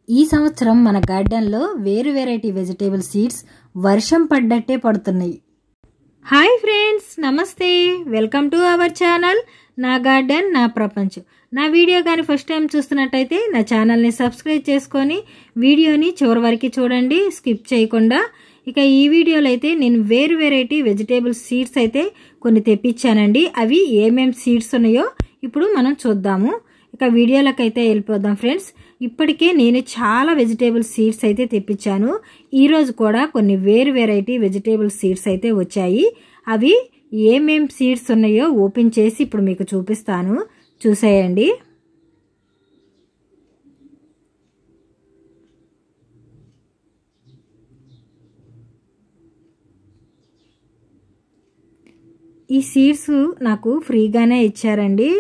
ఈ సంవత్సరం మన గార్డెన్లో వేరు వెరైటీ వెజిటేబుల్ సీడ్స్ వర్షం పడ్డట్టే పడుతున్నాయి. హాయ్ ఫ్రెండ్స్, నమస్తే. వెల్కమ్ టు అవర్ ఛానల్ నా గార్డెన్ నా ప్రపంచం. నా వీడియో కానీ ఫస్ట్ టైం చూస్తున్నట్టయితే నా ఛానల్ని సబ్స్క్రైబ్ చేసుకొని వీడియోని చివరి వరకు చూడండి, స్కిప్ చేయకుండా. ఇక ఈ వీడియోలో అయితే నేను వేరు వెరైటీ వెజిటేబుల్ సీడ్స్ అయితే కొన్ని తెప్పించానండి. అవి ఏమేమి సీడ్స్ ఉన్నాయో ఇప్పుడు మనం చూద్దాము. ఇక వీడియోలకు అయితే వెళ్ళిపోదాం ఫ్రెండ్స్. ఇప్పటికే నేను చాలా వెజిటేబుల్ సీడ్స్ అయితే తెప్పించాను. ఈరోజు కూడా కొన్ని వేరు వెరైటీ వెజిటేబుల్ సీడ్స్ అయితే వచ్చాయి. అవి ఏమేం సీడ్స్ ఉన్నాయో ఓపెన్ చేసి ఇప్పుడు మీకు చూపిస్తాను, చూసేయండి. ఈ సీడ్స్ నాకు ఫ్రీగానే ఇచ్చారండి,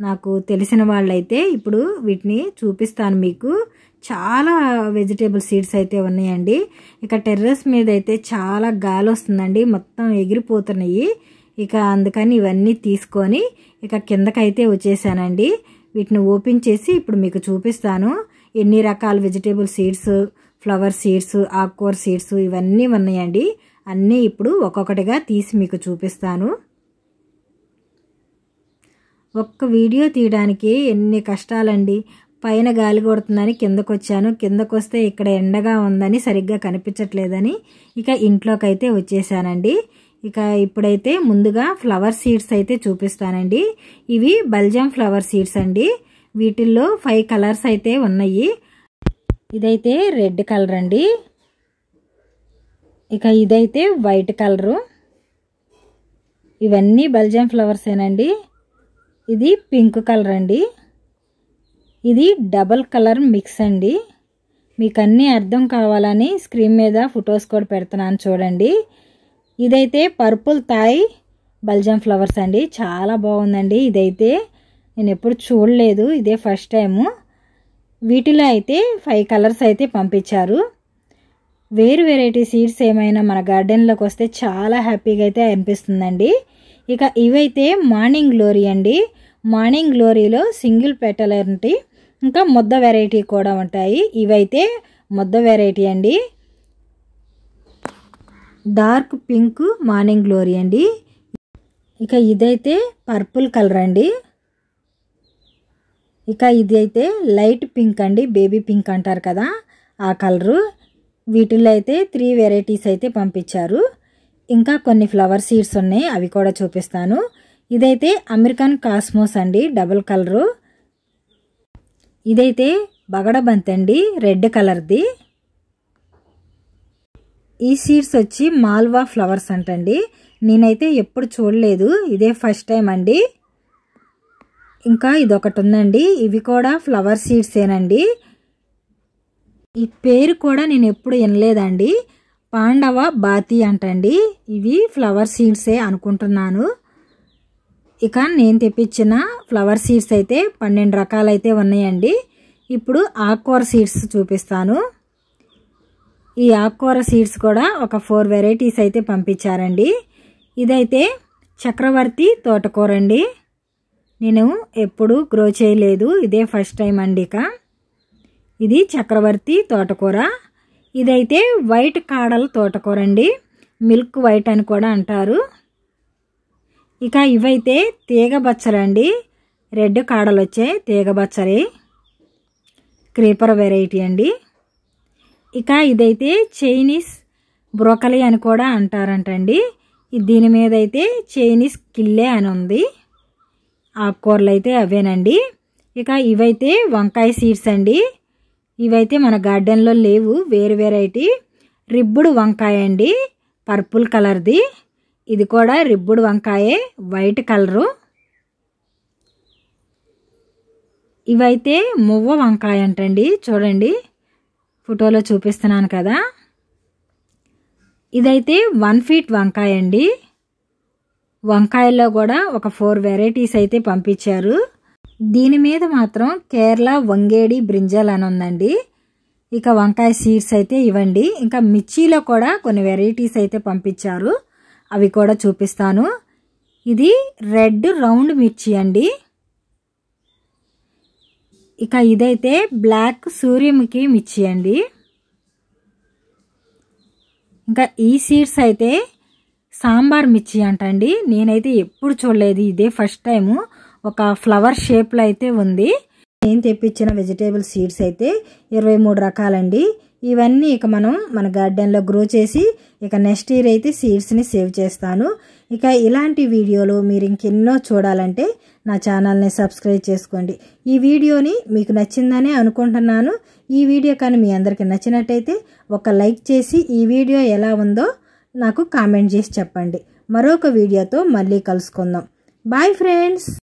నాకు తెలిసిన వాళ్ళైతే. ఇప్పుడు వీటిని చూపిస్తాను మీకు. చాలా వెజిటేబుల్ సీడ్స్ అయితే ఉన్నాయండి. ఇక టెర్రస్ మీద అయితే చాలా గాలి వస్తుందండి, మొత్తం ఎగిరిపోతున్నాయి. ఇక అందుకని ఇవన్నీ తీసుకొని ఇక కిందకైతే వచ్చేసానండి. వీటిని ఓపెన్ చేసి ఇప్పుడు మీకు చూపిస్తాను. ఎన్ని రకాల వెజిటేబుల్ సీడ్స్, ఫ్లవర్ సీడ్స్, ఆకుకూర సీడ్స్ ఇవన్నీ ఉన్నాయండి. అన్నీ ఇప్పుడు ఒక్కొక్కటిగా తీసి మీకు చూపిస్తాను. ఒక్క వీడియో తీయడానికి ఎన్ని కష్టాలండి. పైన గాలి కొడుతుందని కిందకు వచ్చాను. కిందకు వస్తే ఇక్కడ ఎండగా ఉందని సరిగ్గా కనిపించట్లేదని ఇక ఇంట్లోకి అయితే వచ్చేసానండి. ఇక ఇప్పుడైతే ముందుగా ఫ్లవర్ సీడ్స్ అయితే చూపిస్తానండి. ఇవి బల్జం ఫ్లవర్ సీడ్స్ అండి. వీటిల్లో 5 కలర్స్ అయితే ఉన్నాయి. ఇదైతే రెడ్ కలర్ అండి. ఇక ఇదైతే వైట్ కలరు. ఇవన్నీ బల్జం ఫ్లవర్స్ ఏనండి. ఇది పింక్ కలర్ అండి. ఇది డబల్ కలర్ మిక్స్ అండి. మీకు అన్నీ అర్థం కావాలని స్క్రీన్ మీద ఫొటోస్ కూడా పెడుతున్నాను చూడండి. ఇదైతే పర్పుల్ థాయ్ బల్జం ఫ్లవర్స్ అండి. చాలా బాగుందండి. ఇదైతే నేను ఎప్పుడు చూడలేదు, ఇదే ఫస్ట్ టైము. వీటిలో అయితే 5 కలర్స్ అయితే పంపించారు. వేరు వెరైటీ సీడ్స్ ఏమైనా మన గార్డెన్లోకి వస్తే చాలా హ్యాపీగా అయితే అనిపిస్తుందండి. ఇక ఇవైతే మార్నింగ్ గ్లోరీ అండి. మార్నింగ్ గ్లోరీలో సింగిల్ పెటల్ ఏంటి, ఇంకా ముద్ద వెరైటీ కూడా ఉంటాయి. ఇవైతే ముద్ద వెరైటీ అండి. డార్క్ పింక్ మార్నింగ్ గ్లోరీ అండి. ఇక ఇదైతే పర్పుల్ కలర్ అండి. ఇక ఇదైతే లైట్ పింక్ అండి, బేబీ పింక్ అంటారు కదా ఆ కలరు. వీటిల్లో అయితే 3 వెరైటీస్ అయితే పంపించారు. ఇంకా కొన్ని ఫ్లవర్ సీడ్స్ ఉన్నాయి, అవి కూడా చూపిస్తాను. ఇదైతే అమెరికన్ కాస్మోస్ అండి, డబుల్ కలరు. ఇదైతే బగడబంతి అండి, రెడ్ కలర్ది. ఈ సీడ్స్ వచ్చి మాల్వా ఫ్లవర్స్ అంటండి. నేనైతే ఎప్పుడు చూడలేదు, ఇదే ఫస్ట్ టైం అండి. ఇంకా ఇదొకటి ఉందండి. ఇవి కూడా ఫ్లవర్ సీడ్స్ ఏనండి. ఈ పేరు కూడా నేను ఎప్పుడు వినలేదండి. పాండవ బాతి అంటండి. ఇవి ఫ్లవర్ సీడ్సే అనుకుంటున్నాను. ఇక నేను తెప్పించిన ఫ్లవర్ సీడ్స్ అయితే 12 రకాలైతే ఉన్నాయండి. ఇప్పుడు ఆకుకూర సీడ్స్ చూపిస్తాను. ఈ ఆకుకూర సీడ్స్ కూడా ఒక 4 వెరైటీస్ అయితే పంపించారండి. ఇదైతే చక్రవర్తి తోటకూర అండి. నేను ఎప్పుడు గ్రో చేయలేదు, ఇదే ఫస్ట్ టైం అండి. ఇక ఇది చక్రవర్తి తోటకూర. ఇదైతే వైట్ కాడల తోటకూర అండి, మిల్క్ వైట్ అని కూడా అంటారు. ఇక ఇవైతే తీగ బచ్చలండి, రెడ్ కాడలు వచ్చే తీగ బచ్చలి, క్రీపర్ వెరైటీ అండి. ఇక ఇదైతే చైనీస్ బ్రోకలీ అని కూడా అంటారంటండి. దీని మీద అయితే చైనీస్ కిల్లే అని ఉంది. ఆకుకూరలు అయితే అవేనండి. ఇక ఇవైతే వంకాయ సీడ్స్ అండి. ఇవైతే మన గార్డెన్లో లేవు, వేరు వెరైటీ. రిబ్బుడు వంకాయ అండి, పర్పుల్ కలర్ది. ఇది కూడా రిబ్బుడు వంకాయే, వైట్ కలరు. ఇవైతే మువ్వ వంకాయ అంటండి, చూడండి ఫోటోలో చూపిస్తున్నాను కదా. ఇదైతే 1 ఫీట్ వంకాయ అండి. వంకాయల్లో కూడా ఒక 4 వెరైటీస్ అయితే పంపించారు. దీని మీద మాత్రం కేరళ వంగేడి బ్రింజల్ అని ఉందండి. ఇక వంకాయ సీడ్స్ అయితే ఇవ్వండి. ఇంకా మిర్చిలో కూడా కొన్ని వెరైటీస్ అయితే పంపించారు, అవి కూడా చూపిస్తాను. ఇది రెడ్ రౌండ్ మిర్చి అండి. ఇక ఇదైతే బ్లాక్ సూర్యముఖి మిర్చి అండి. ఇంకా ఈ సీడ్స్ అయితే సాంబార్ మిర్చి అంటండి. నేనైతే ఎప్పుడు చూడలేదు, ఇదే ఫస్ట్ టైము. ఒక ఫ్లవర్ షేప్లో అయితే ఉంది. నేను తెప్పించిన వెజిటేబుల్ సీడ్స్ అయితే 23 రకాలండి. ఇవన్నీ ఇక మనం మన గార్డెన్లో గ్రో చేసి ఇక నెక్స్ట్ ఇయర్ అయితే సీడ్స్ని సేవ్ చేస్తాను. ఇక ఇలాంటి వీడియోలు మీరు ఇంకెన్నో చూడాలంటే నా ఛానల్ని సబ్స్క్రైబ్ చేసుకోండి. ఈ వీడియోని మీకు నచ్చిందని అనుకుంటున్నాను. ఈ వీడియో కానీ మీ అందరికీ నచ్చినట్టయితే ఒక లైక్ చేసి ఈ వీడియో ఎలా ఉందో నాకు కామెంట్ చేసి చెప్పండి. మరొక వీడియోతో మళ్ళీ కలుసుకుందాం. Bye friends.